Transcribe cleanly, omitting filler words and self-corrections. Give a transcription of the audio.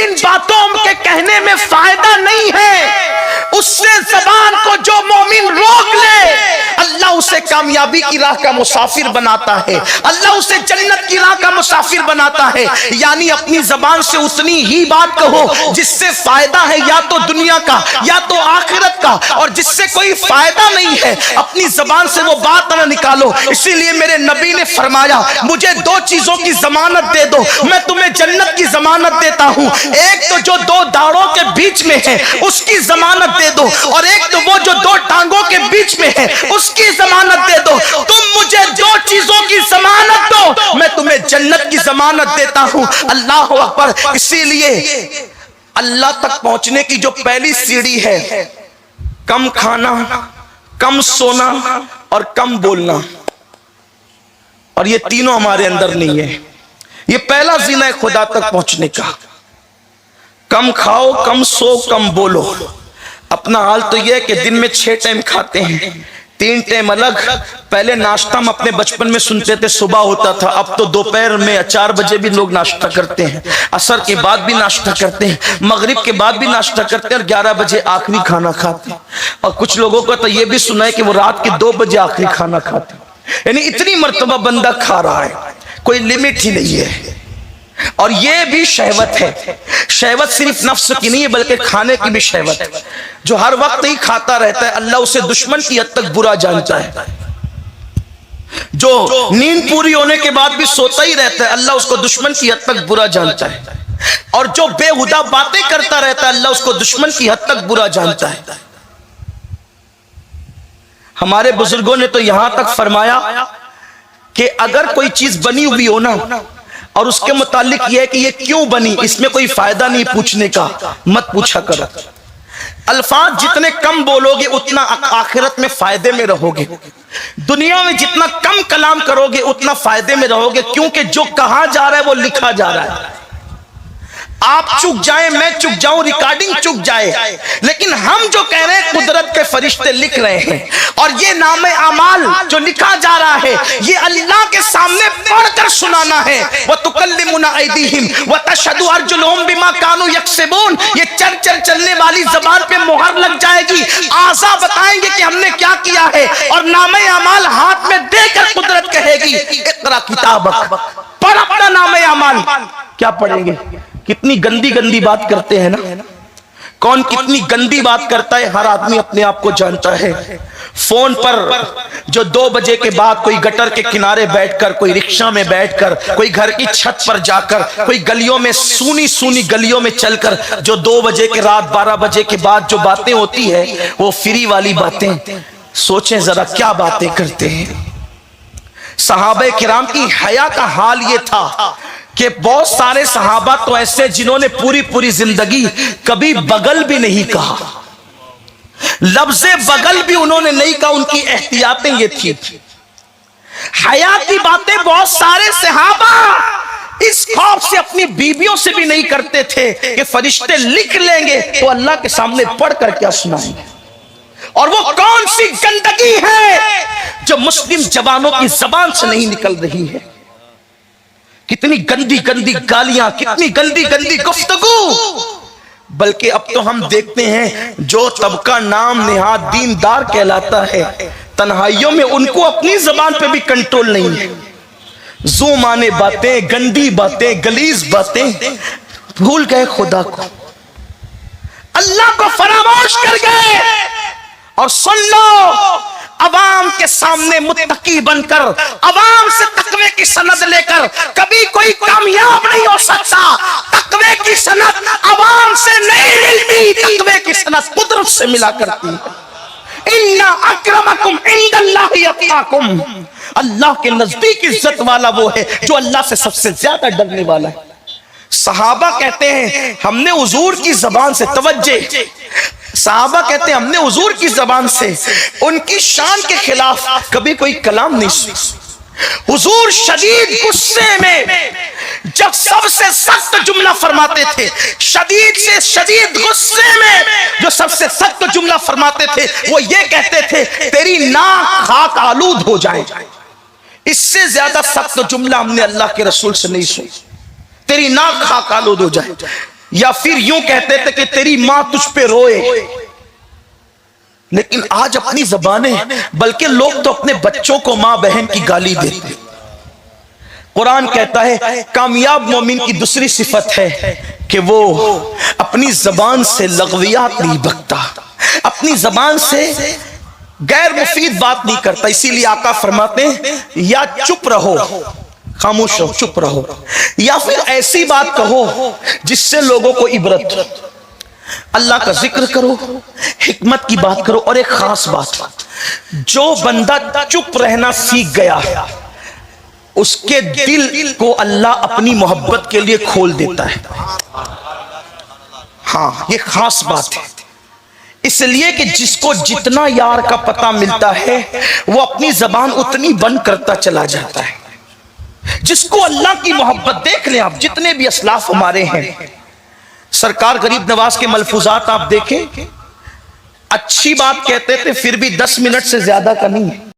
جن باتوں کے کہنے میں فائدہ نہیں ہے اس سے زبان کو جو مومن روک لے اللہ اسے کامیابی کی راہ کا مسافر بناتا ہے، اللہ اسے جنت کی راہ کا مسافر بناتا ہے۔ یعنی اپنی زبان سے اتنی ہی بات کہو جس سے فائدہ ہے یا تو دنیا کا یا تو آخرت کا، اور جس سے کوئی فائدہ نہیں ہے اپنی زبان سے وہ بات نہ نکالو۔ اسی لیے میرے نبی نے فرمایا مجھے دو چیزوں کی ضمانت دے دو، میں تمہیں جنت کی ضمانت دیتا ہوں، ایک تو جو دو داڑوں کے بیچ میں ہے اس کی ضمانت دے دو، اور ایک تو وہ جو دو ٹانگوں کے بیچ میں ہے اس کی ضمانت دے دو۔ تم مجھے دو چیزوں کی ضمانت دو، میں تمہیں جنت کی ضمانت دیتا ہوں۔ اللہ اکبر۔ اسی لیے اللہ تک پہنچنے کی جو پہلی سیڑھی ہے، کم کھانا، کم سونا اور کم بولنا، اور یہ تینوں ہمارے اندر نہیں ہے۔ یہ پہلا زینہ ہے خدا تک پہنچنے کا۔ کم کھاؤ، کم سو، کم بولو۔ اپنا حال تو یہ ہے کہ دن میں 6 ٹائم کھاتے ہیں، 3 ٹائم الگ۔ پہلے ناشتہ ہم اپنے بچپن میں سنتے تھے صبح ہوتا تھا، اب تو دوپہر میں 4 بجے بھی لوگ ناشتہ کرتے ہیں، عصر کے بعد بھی ناشتہ کرتے ہیں، مغرب کے بعد بھی ناشتہ کرتے ہیں، اور 11 بجے آخری کھانا کھاتے ہیں۔ اور کچھ لوگوں کو تو یہ بھی سنا ہے کہ وہ رات کے 2 بجے آخری کھانا کھاتے ہیں۔ یعنی اتنی مرتبہ بندہ کھا رہا ہے، کوئی لیمٹ ہی نہیں ہے۔ اور یہ بھی شہوت ہے۔ شہوت صرف نفس کی نہیں ہے بلکہ کھانے کی بھی شہوت ہے۔ جو ہر وقت ہی کھاتا رہتا ہے اللہ اسے دشمن کی حد تک برا جانتا ہے۔ جو نیند پوری ہونے کے بعد بھی سوتا ہی رہتا ہے اللہ اس کو دشمن کی حد تک برا جانتا ہے، اور جو بے ہدہ باتیں کرتا رہتا ہے اللہ اس کو دشمن کی حد تک برا جانتا ہے۔ ہمارے بزرگوں نے تو یہاں تک فرمایا کہ اگر کوئی چیز بنی ہوئی ہو نا اور اس کے متعلق یہ ہے کہ یہ کیوں بنی، اس میں کوئی فائدہ نہیں پوچھنے کا، مت پوچھا کرو۔ الفاظ جتنے کم بولو گے اتنا آخرت میں فائدے میں رہو گے، دنیا میں جتنا کم کلام کرو گے اتنا فائدے میں رہو گے، کیونکہ جو کہا جا رہا ہے وہ لکھا جا رہا ہے۔ آپ چک جائیں، میں چک جاؤں، ریکارڈنگ چک جائے، لیکن ہم جو کہہ رہے ہیں قدرت کے فرشتے لکھ رہے ہیں، اور یہ نام اعمال جو لکھا جا رہا ہے یہ اللہ کے سامنے پڑھ کر سنانا ہے۔ وَتُكَلِّمُنَا أَيْدِيهِمْ وَتَشْهَدُ أَرْجُلُهُمْ بِمَا كَانُوا يَكْسِبُونَ۔ یہ چل چل چلنے والی زبان پہ مہر لگ جائے گی، اعضاء بتائیں گے کہ ہم نے کیا کیا ہے، اور نام اعمال ہاتھ میں دے کر قدرت کہے گی اقرا کتابک، پڑھ اپنا نام اعمال۔ کیا پڑھیں گے؟ کتنی گندی گندی بات کرتے ہیں نا، کون کتنی گندی بات کرتا ہے ہر آدمی اپنے آپ کو جانتا ہے۔ فون پر جو 2 بجے کے بعد کوئی گٹر کے کنارے بیٹھ کر، کوئی رکشہ میں بیٹھ کر، کوئی گھر کی چھت پر جا کر، کوئی گلیوں میں سونی سونی گلیوں میں چل کر جو 2 بجے کے رات 12 بجے کے بعد جو باتیں ہوتی ہے وہ فری والی باتیں، سوچیں ذرا کیا باتیں کرتے ہیں۔ صحابہ کرام کی حیا کا حال یہ تھا کہ بہت سارے صحابہ تو ایسے جنہوں نے پوری پوری زندگی کبھی بغل بھی نہیں کہا، لفظ بغل بھی انہوں نے نہیں کہا، ان کی احتیاطیں یہ تھی۔ حیا کی باتیں بہت سارے صحابہ اس خوف سے اپنی بیویوں سے بھی نہیں کرتے تھے کہ فرشتے لکھ لیں گے تو اللہ کے سامنے پڑھ کر کیا سنائیں گے۔ اور وہ کون سی گندگی ہے جو مسلم جوانوں کی زبان سے نہیں نکل رہی ہے؟ کتنی گندی گندی گالیاں، کتنی گندی گندی گفتگو۔ بلکہ اب تو ہم دیکھتے ہیں جو طبقہ نام نہاد دیندار کہلاتا ہے، تنہائیوں میں ان کو اپنی زبان پہ بھی کنٹرول نہیں ہے۔ زومانے باتیں، گندی باتیں، گلیز باتیں، بھول گئے خدا کو، اللہ کو فراموش کر گئے۔ اور سن لو، عوام کے سامنے متقی بن کر، عوام سے تقوی کی سند لے کر کبھی کوئی کامیاب نہیں ہو سکتا۔ تقوی کی سند عوام سے نہیں ملتی، تقوی کی سند قدرت سے ملا کرتی ہے۔ اِنَّ أَكْرَمَكُمْ عِنْدَ اللَّهِ أَتْقَاكُمْ۔ اللہ کے نزدیک عزت والا وہ ہے جو اللہ سے سب سے زیادہ ڈرنے والا ہے۔ صحابہ کہتے ہیں ہم نے حضور کی زبان سے، توجہ، صحابہ کہتے ہیں ہم نے حضور کی زبان سے ان کی شان کے خلاف کبھی کوئی کلام نہیں سنا۔ حضور شدید غصے میں جب سب سے سخت جملہ فرماتے تھے، شدید سے شدید غصے میں جو سب سے سخت جملہ فرماتے تھے وہ یہ کہتے تھے تیری ناک خاک آلود ہو جائے۔ اس سے زیادہ سخت جملہ ہم نے اللہ کے رسول سے نہیں سنا، تیری ناک خاک آلود ہو جائے۔ یا پھر یوں کہتے تھے کہ تیری ماں تجھ پہ روئے. لیکن آج اپنی زبانیں، بلکہ لوگ تو اپنے بچوں کو ماں بہن کی گالی دیتے. قرآن کہتا ہے کامیاب مومن کی دوسری صفت ہے کہ وہ اپنی زبان سے لغویات نہیں بکتا، اپنی زبان سے غیر مفید بات نہیں کرتا. اسی لیے آقا فرماتے ہیں یا چپ رہو، خاموش رہو، چپ رہو، یا پھر ایسی بات کہو جس سے لوگوں کو عبرت. اللہ کا ذکر کرو، حکمت کی بات کرو. اور ایک خاص بات، جو بندہ چپ رہنا سیکھ گیا اس کے دل کو اللہ اپنی محبت کے لیے کھول دیتا ہے. ہاں یہ خاص بات ہے. اس لیے کہ جس کو جتنا یار کا پتہ ملتا ہے وہ اپنی زبان اتنی بند کرتا چلا جاتا ہے. جس کو اللہ کی محبت، دیکھ لیں آپ جتنے بھی اسلاف ہمارے ہیں، سرکار غریب نواز کے ملفوظات آپ دیکھیں، اچھی بات کہتے تھے پھر بھی 10 منٹ سے زیادہ کا نہیں.